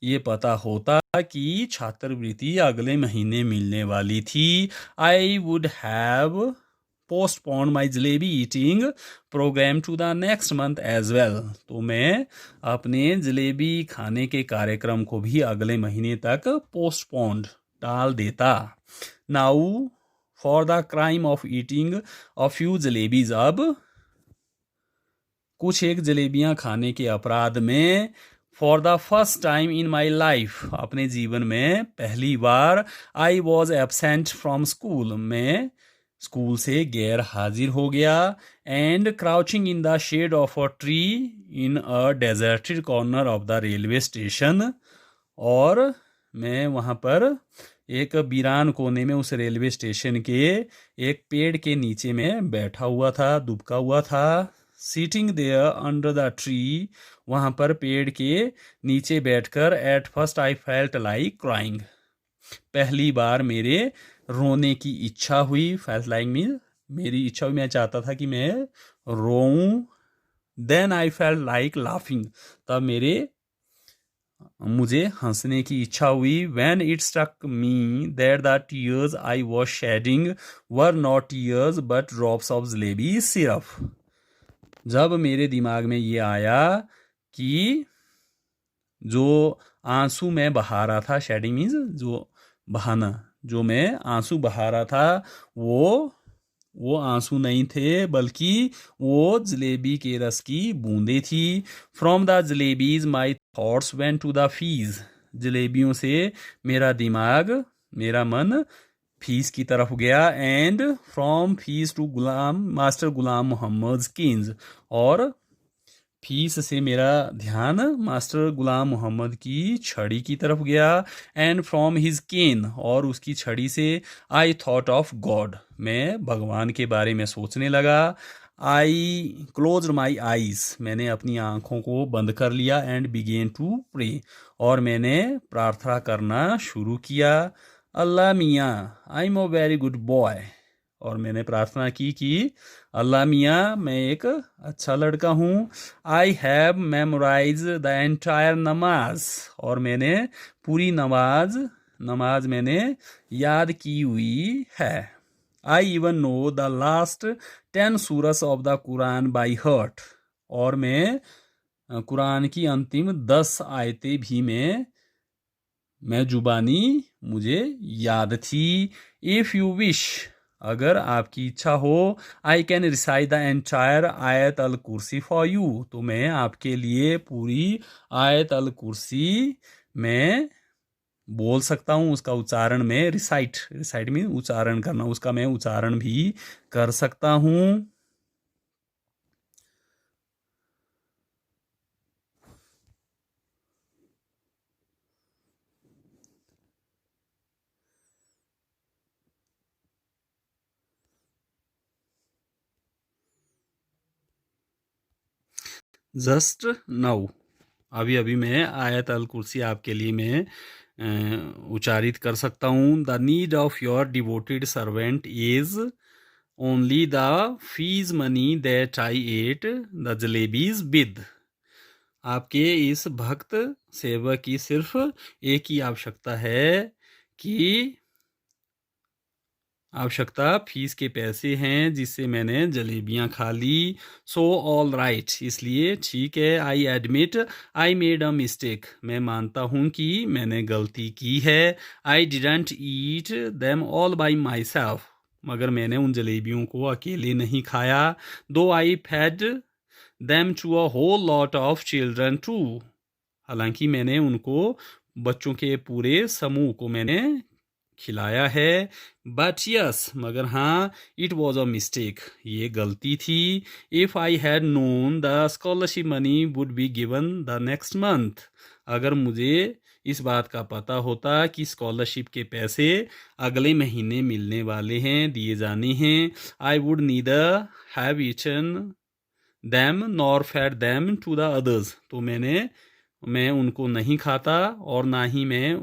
ये पता होता कि छात्रवृत्ति अगले महीने मिलने वाली थी। I would have postponed my jalebi eating programme to the next month as well, तो मैं अपने जलेबी खाने के कार्यक्रम को भी अगले महीने तक पोस्टपोन्ड टाल देता। Now for the crime of eating a few jalebis, अब कुछ एक जलेबियां खाने के अपराध में for the first time in my life, अपने जीवन में पहली बार, I was absent from school, मैं स्कूल से गैर हाजिर हो गया। And crouching in the shade of a tree in a deserted corner of the railway station, और मैं वहाँ पर एक वीरान कोने में उस रेलवे स्टेशन के एक पेड़ के नीचे में बैठा हुआ था, दुबका हुआ था। Sitting there under the tree, वहाँ पर पेड़ के नीचे बैठकर at first I felt like crying, पहली बार मेरे रोने की इच्छा हुई। फेल्ट लाइक मीन मेरी इच्छा हुई, मैं चाहता था कि मैं रोऊं। Then I felt like laughing, तब मुझे हंसने की इच्छा हुई। When it struck me that the tears I was shedding were not tears but drops of jalebi syrup, जब मेरे दिमाग में ये आया कि जो आंसू मैं बहा रहा था, शेडिंग मीन्स जो बहाना, जो मैं आंसू बहा रहा था वो आंसू नहीं थे, बल्कि वो जलेबी के रस की बूंदें थी। From the jalebis my thoughts went to the fees, जलेबियों से मेरा दिमाग, मेरा मन फीस की तरफ गया। And from fees to master Ghulam Mohammad kins, और फीस से मेरा ध्यान मास्टर गुलाम मोहम्मद की छड़ी की तरफ गया। एंड फ्रॉम हिज केन, और उसकी छड़ी से आई थॉट ऑफ गॉड, मैं भगवान के बारे में सोचने लगा। आई क्लोज माई आईज, मैंने अपनी आंखों को बंद कर लिया। एंड बिगेन टू प्रे, और मैंने प्रार्थना करना शुरू किया। अल्लाह मियाँ I am a very good boy, और मैंने प्रार्थना की कि अल्लाह मियाँ मैं एक अच्छा लड़का हूँ। I have memorise the entire namaz, और मैंने पूरी नमाज मैंने याद की हुई है। I even know the last 10 surahs of the Quran by heart, और मैं कुरान की अंतिम 10 आयतें भी मैं जुबानी मुझे याद थी। इफ़ यू विश, अगर आपकी इच्छा हो, I can recite the entire आयत अल कुर्सी फॉर यू, तो मैं आपके लिए पूरी आयत अल कुर्सी में बोल सकता हूँ। उसका उच्चारण में रिसाइट मीन उच्चारण करना, उसका मैं उच्चारण भी कर सकता हूँ। जस्ट नाउ, अभी अभी मैं आयत अल कुर्सी आपके लिए मैं उच्चारित कर सकता हूँ। The need of your devoted servant is only the fees money that I at the jalebis with, आपके इस भक्त सेवक की सिर्फ एक ही आवश्यकता है कि आवश्यकता फीस के पैसे हैं जिससे मैंने जलेबियां खा ली। सो ऑल राइट, इसलिए ठीक है। I admit I made a mistake, मैं मानता हूँ कि मैंने गलती की है। I didn't eat them all by myself, मगर मैंने उन जलेबियों को अकेले नहीं खाया। Though I fed them to a whole lot of children too, हालांकि मैंने उनको बच्चों के पूरे समूह को मैंने खिलाया है। बट यस, मगर हाँ, इट वॉज अ मिस्टेक, ये गलती थी। If I had known the scholarship money would be given the next month, अगर मुझे इस बात का पता होता कि स्कॉलरशिप के पैसे अगले महीने मिलने वाले हैं, दिए जाने हैं, I would neither have eaten them nor fed them to the others, तो मैं उनको नहीं खाता और ना ही मैं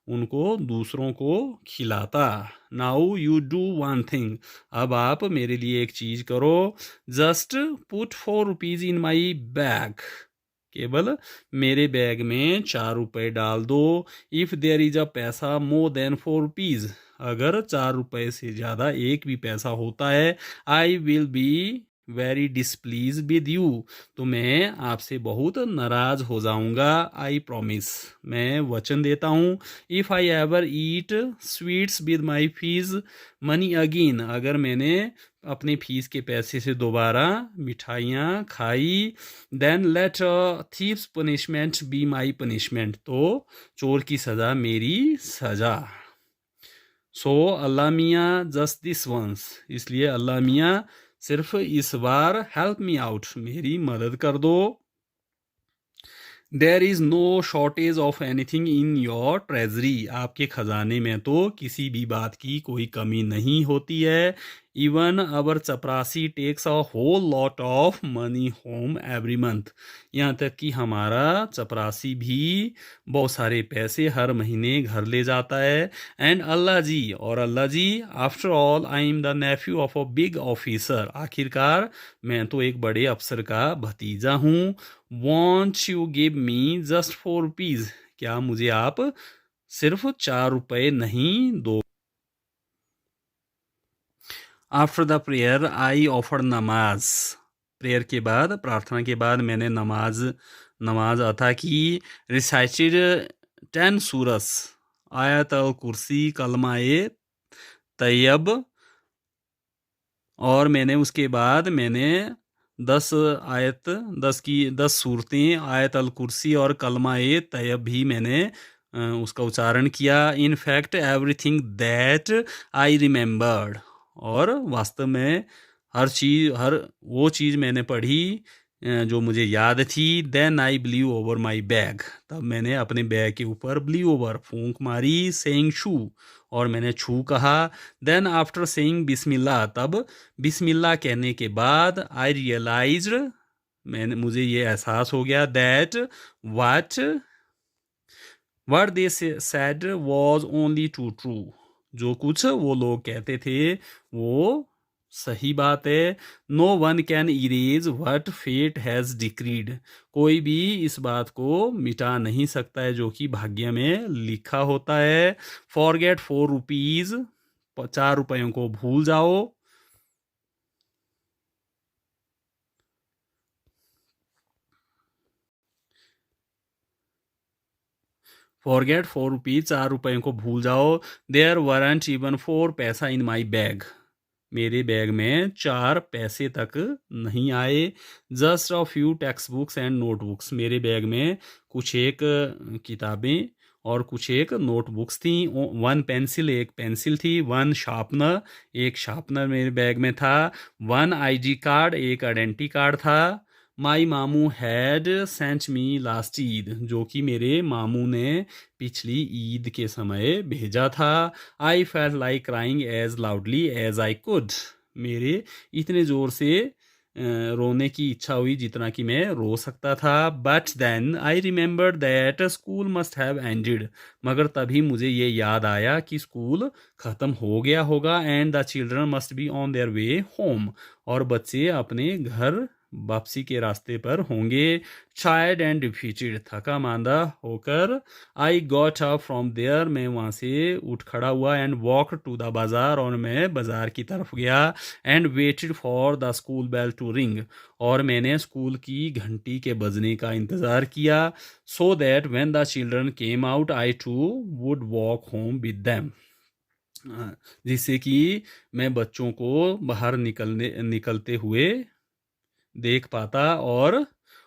उनको दूसरों को खिलाता। Now you do one thing, अब आप मेरे लिए एक चीज करो। Just put 4 rupees in my bag, केवल मेरे बैग में 4 रुपए डाल दो। इफ देयर इज अ पैसा मोर देन 4 रुपीज, अगर 4 रुपए से ज्यादा एक भी पैसा होता है, आई will be very displease with you, तो मैं आपसे बहुत नाराज हो जाऊंगा। आई प्रॉमिस, मैं वचन देता हूँ। If I ever eat sweets with my fees money again, अगर मैंने अपने फीस के पैसे से दोबारा मिठाइयाँ खाई, then let thieves punishment be my punishment, तो चोर की सजा मेरी सजा। सो अल्लाह मियाँ जस्ट दिस वंस, इसलिए अल्लाह मियाँ सिर्फ इस बार हेल्प मी आउट, मेरी मदद कर दो। There is no shortage of anything in your treasury, आपके खजाने में तो किसी भी बात की कोई कमी नहीं होती है। Even our chaprasi takes a whole lot of money home every month, यहाँ तक कि हमारा चपरासी भी बहुत सारे पैसे हर महीने घर ले जाता है। एंड अल्लाह जी, और Allah ji, after all I am the nephew of a big officer, आखिरकार मैं तो एक बड़े अफसर का भतीजा हूँ। Won't you give me just 4 rupees, क्या मुझे आप सिर्फ 4 रुपए नहीं दो। After the prayer I offer namaz, prayer के बाद, प्रार्थना के बाद मैंने नमाज अता की। रिसाइटेड 10 सूरस, आयत अल कुर्सी, कलमा ए तैयब, और मैंने उसके बाद मैंने 10 सूरतें, आयत अल कुर्सी और कलमा ए तैयब भी मैंने उसका उच्चारण किया। In fact everything that I remembered, और वास्तव में हर वो चीज़ मैंने पढ़ी जो मुझे याद थी। Then I believe over my bag, तब मैंने अपने बैग के ऊपर ब्लीव ओवर, फूंक मारी। सेइंग शू, और मैंने छू कहा। देन आफ्टर सेइंग बिस्मिल्लाह, तब बिस्मिल्लाह कहने के बाद आई रियलाइज्ड, मुझे ये एहसास हो गया, that what they said was only too true, जो कुछ वो लोग कहते थे वो सही बात है। No one can erase what fate has decreed, कोई भी इस बात को मिटा नहीं सकता है जो कि भाग्य में लिखा होता है। फॉरगेट 4 रुपीज, 4 रुपयों को भूल जाओ। फॉरगेट 4 रुपीज, 4 रुपयों को भूल जाओ। देयर वरंट इवन 4 पैसा इन माई बैग, मेरे बैग में 4 पैसे तक नहीं आए। Just a few text books and notebooks, मेरे बैग में कुछ एक किताबें और कुछ एक नोटबुक्स थी। 1 पेंसिल, एक पेंसिल थी। 1 शार्पनर, एक शार्पनर मेरे बैग में था। 1 आईडी कार्ड, एक आइडेंटिटी कार्ड था। माई मामू had sent me last Eid, जो कि मेरे मामू ने पिछली ईद के समय भेजा था। I felt like crying as loudly as I could, मेरे इतने ज़ोर से रोने की इच्छा हुई जितना कि मैं रो सकता था। But then I remember that school must have ended, मगर तभी मुझे ये याद आया कि स्कूल ख़त्म हो गया होगा। And the children must be on their way home, और बच्चे अपने घर वापसी के रास्ते पर होंगे। टायर्ड एंड डिफीटेड, थका मांदा होकर, I got up from there, मैं वहाँ से उठ खड़ा हुआ। एंड वॉक टू द बाज़ार, और मैं बाज़ार की तरफ गया। And waited for the school bell to ring, और मैंने स्कूल की घंटी के बजने का इंतज़ार किया। So that when the children came out I too would walk home with them, जिससे कि मैं बच्चों को बाहर निकलते हुए देख पाता,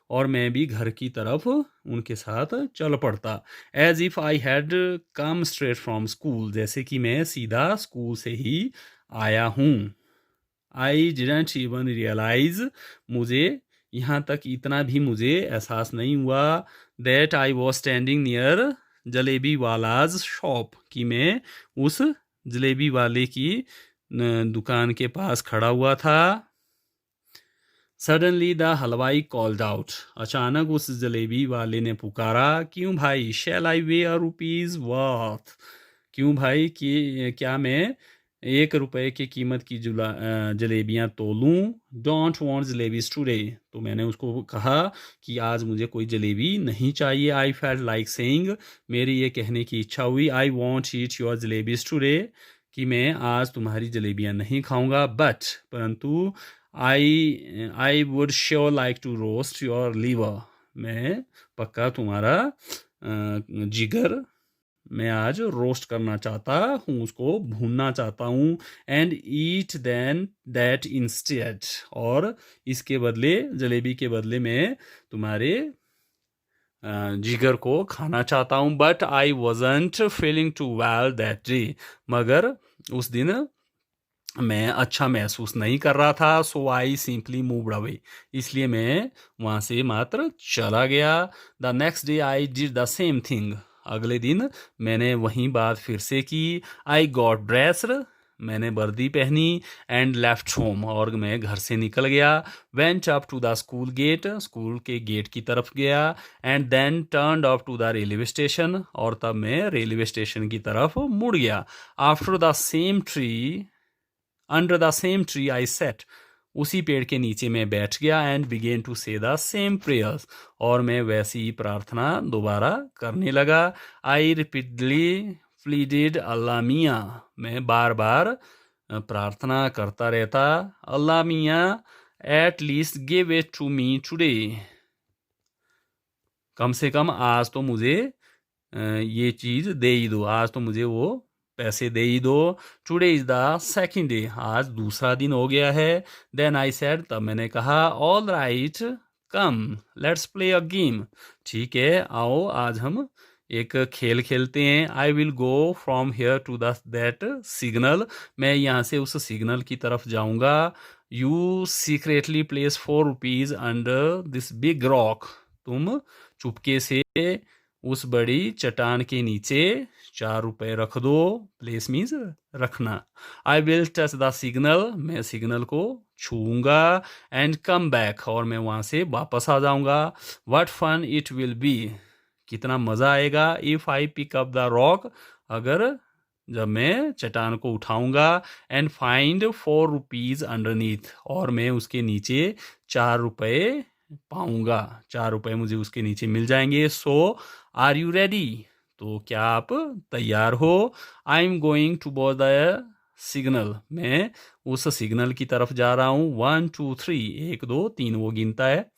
और मैं भी घर की तरफ उनके साथ चल पड़ता। As if I had come straight from school, जैसे कि मैं सीधा स्कूल से ही आया हूँ। आई डिडंट इवन रियलाइज, मुझे यहाँ तक इतना भी मुझे एहसास नहीं हुआ, that I was standing near jalebi wala's shop, कि मैं उस जलेबी वाले की दुकान के पास खड़ा हुआ था। सडनली द हलवाई कॉल्ड आउट, अचानक उस जलेबी वाले ने पुकारा, क्यों भाई, शैल आई वे अ रुपीज वर्थ, क्यों भाई कि क्या मैं 1 रुपए की कीमत की जलेबियाँ तोलूं। डोंट वांट जलेबीज टुडे, तो मैंने उसको कहा कि आज मुझे कोई जलेबी नहीं चाहिए। आई फेल्ट लाइक सेइंग, मेरी ये कहने की इच्छा हुई, I won't eat your jalebis today, कि मैं आज तुम्हारी जलेबियाँ नहीं खाऊंगा। बट परंतु I would sure like to roast your liver, मैं पक्का तुम्हारा जिगर मैं आज रोस्ट करना चाहता हूँ, उसको भूनना चाहता हूँ। And eat then that instead, और इसके बदले, जलेबी के बदले मैं तुम्हारे जिगर को खाना चाहता हूँ। But I wasn't feeling too well that day, मगर उस दिन मैं अच्छा महसूस नहीं कर रहा था। सो आई सिंपली मूव्ड अवे, इसलिए मैं वहाँ से मात्र चला गया। The next day I did the same thing, अगले दिन मैंने वही बात फिर से की। आई गॉट ड्रेस्ड, मैंने वर्दी पहनी। एंड लेफ्ट होम, और मैं घर से निकल गया। Went up to the school gate, school के गेट की तरफ गया। And then turned up to the railway station, और तब मैं रेलवे स्टेशन की तरफ मुड़ गया। After the same tree, under the same tree I sat, उसी पेड़ के नीचे मैं बैठ गया। And began to say the same prayers, और मैं वैसी ही प्रार्थना दोबारा करने लगा। आई रिपीटली प्लीडेड अल्लाह मियाँ, मैं बार बार प्रार्थना करता रहता, Allah Miyan at least give it to me today, कम से कम आज तो मुझे ये चीज़ दे ही दो, आज तो मुझे वो पैसे दे ही दो। Today is the second day, आज दूसरा दिन हो गया है। देन आई सेड, तब मैंने कहा, all right come let's play a game, ठीक है आओ आज हम एक खेल खेलते हैं। I will go from here to that signal, मैं यहाँ से उस सिग्नल की तरफ जाऊँगा। You secretly place 4 rupees under this big rock, तुम चुपके से उस बड़ी चट्टान के नीचे 4 रुपए रख दो। प्लेस मीन्स रखना। I will touch the signal, मैं सिग्नल को छूऊंगा। एंड कम बैक, और मैं वहाँ से वापस आ जाऊंगा। What fun it will be, कितना मज़ा आएगा। If I pick up the rock, अगर जब मैं चट्टान को उठाऊंगा। एंड फाइंड 4 रुपीज़ अंडरनीथ, और मैं उसके नीचे 4 रुपए पाऊंगा, 4 रुपए मुझे उसके नीचे मिल जाएंगे। सो आर यू रेडी, तो क्या आप तैयार हो। I am going to board the signal, मैं उस सिग्नल की तरफ जा रहा हूँ। 1 2 3, 1 2 3 वो गिनता है।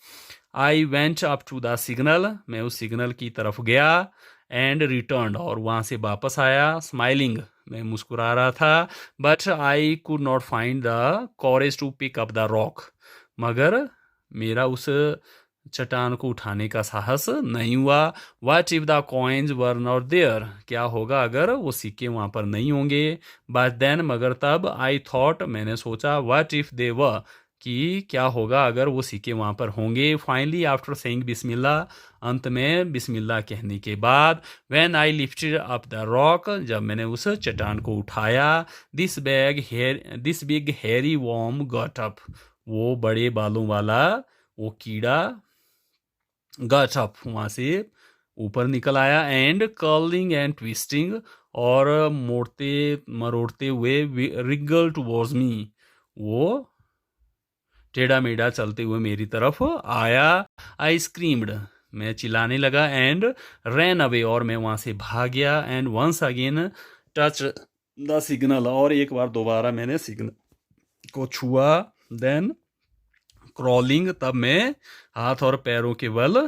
I went up to the signal, मैं उस सिग्नल की तरफ गया। एंड रिटर्न, और वहाँ से वापस आया। स्माइलिंग, मैं मुस्कुरा रहा था। But I could not find the courage to pick up the rock, मगर मेरा उस चट्टान को उठाने का साहस नहीं हुआ। What if the coins were not there, क्या होगा अगर वो सिक्के वहाँ पर नहीं होंगे। बट देन, मगर तब, आई थॉट, मैंने सोचा, व्हाट इफ दे वर, कि क्या होगा अगर वो सिक्के वहाँ पर होंगे। फाइनली आफ्टर सेइंग बिस्मिल्लाह, अंत में बिस्मिल्लाह कहने के बाद, when I lifted up the rock, जब मैंने उस चट्टान को उठाया, दिस बिग हेरी वॉर्म गॉट अप, वो बड़े बालों वाला वो कीड़ा गॉट अप, वहाँ से ऊपर निकल आया। एंड कर्लिंग एंड ट्विस्टिंग, और मोड़ते मरोड़ते हुए, रिगल टुवर्ड्स मी, वो टेढ़ा मेढ़ा चलते हुए मेरी तरफ आया। आई स्क्रीम्ड, मैं चिल्लाने लगा। एंड रैन अवे, और मैं वहाँ से भाग गया। And once again touch the signal, और एक बार दोबारा मैंने सिग्नल को छुआ। देन क्रॉलिंग, तब मैं हाथ और पैरों के बल,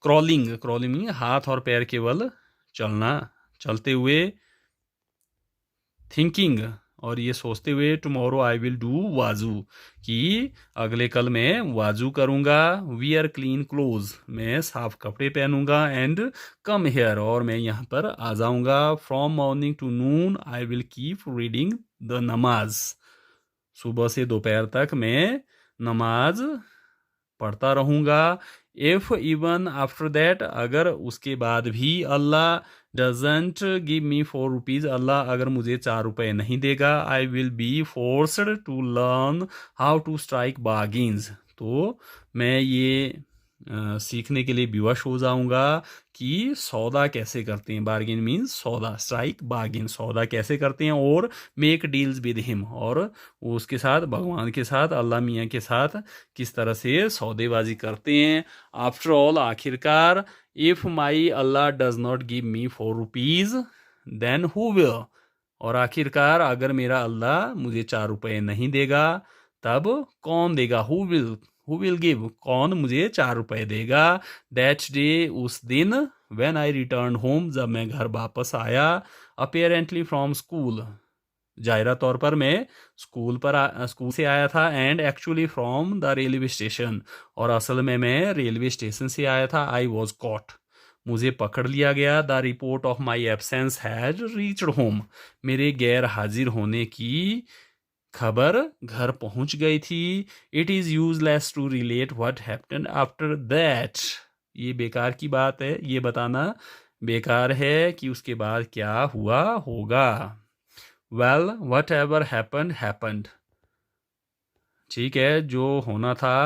क्रॉलिंग हाथ और पैर के बल चलना, चलते हुए। थिंकिंग, और ये सोचते हुए, टुमारो आई विल डू वाजू, कि अगले कल मैं वाजू करूँगा। वियर क्लीन क्लोज, मैं साफ कपड़े पहनूंगा। एंड कम हेयर, और मैं यहाँ पर आ जाऊँगा। From morning to noon I will keep reading the namaz, सुबह से दोपहर तक मैं नमाज पढ़ता रहूँगा। इफ इवन आफ्टर दैट, अगर उसके बाद भी Allah doesn't give me 4 rupees, Allah अगर मुझे 4 रुपये नहीं देगा, I will be forced to learn how to strike bargains, तो मैं ये सीखने के लिए विवश हो जाऊंगा कि सौदा कैसे करते हैं। बार्गेन मीन्स सौदा, स्ट्राइक बार्गेन, सौदा कैसे करते हैं, और मेक डील्स विद हिम, और उसके साथ, भगवान के साथ, अल्लाह मियाँ के साथ किस तरह से सौदेबाजी करते हैं। आफ्टर ऑल, आखिरकार, if my Allah does not give me 4 rupees then who will, और आखिरकार अगर मेरा अल्लाह मुझे 4 रुपये नहीं देगा तब कौन देगा। हु विल गिव, कौन मुझे 4 रुपये देगा। दैट डे, उस दिन, व्हेन आई रिटर्न होम, जब मैं घर वापस आया, अपेरेंटली फ्रॉम स्कूल, जाहिरा तौर पर मैं स्कूल से आया था, and actually from the railway station, और असल में मैं रेलवे स्टेशन से आया था। आई वॉज कॉट, मुझे पकड़ लिया गया। The report of my absence has reached home, मेरे गैर हाजिर होने की खबर घर पहुंच गई थी। It is useless to relate what happened after that, ये बेकार की बात है, ये बताना बेकार है कि उसके बाद क्या हुआ होगा। Well, what ever happened happened, ठीक है, जो होना था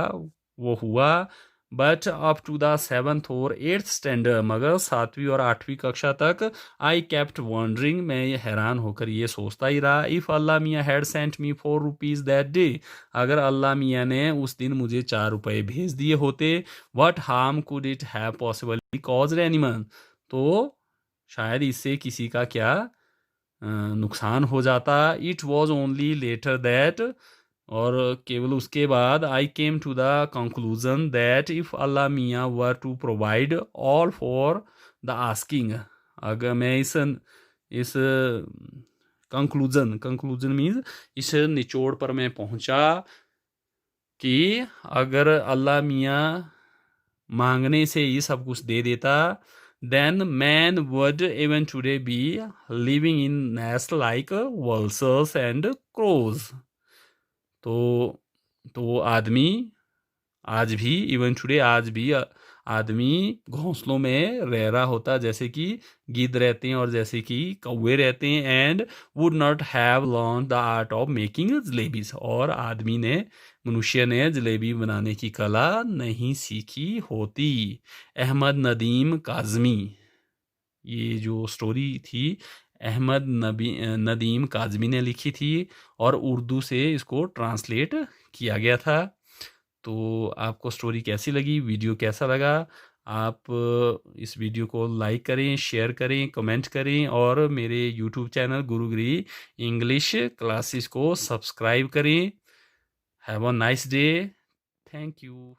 वो हुआ। But up to the 7th और 8th स्टैंडर्ड, मगर 7वीं और 8वीं कक्षा तक, आई केप्ट वंडरिंग, मैं ये हैरान होकर ये सोचता ही रहा, इफ़ अल्लाह मियाँ had sent me 4 rupees that day, अगर अल्लाह मियाँ ने उस दिन मुझे 4 रुपये भेज दिए होते, what harm could it have possibly caused anyone, तो शायद इससे किसी का क्या नुकसान हो जाता। It was only later that, और केवल उसके बाद, I came to the conclusion that if Allah Miyan were to provide all for the asking, अगर मैं इस कंक्लूजन मीन्स इस निचोड़ पर मैं पहुंचा कि अगर अल्लाह मियाँ मांगने से ही सब कुछ दे देता, then man would even today be living in nests like vultures and crows, तो आदमी आज भी, इवन टुडे, आज भी आदमी घोंसलों में रह रहा होता, जैसे कि गिद्ध रहते हैं और जैसे कि कौवे रहते हैं, and would not have learn the art of making jalebis, और मनुष्य ने जलेबी बनाने की कला नहीं सीखी होती। अहमद नदीम काज़मी, ये जो स्टोरी थी अहमद नदीम काज़मी ने लिखी थी, और उर्दू से इसको ट्रांसलेट किया गया था। तो आपको स्टोरी कैसी लगी, वीडियो कैसा लगा, आप इस वीडियो को लाइक करें, शेयर करें, कमेंट करें, और मेरे यूट्यूब चैनल गुरुगिरी इंग्लिश क्लासेस को सब्सक्राइब करें। Have a nice day, thank you.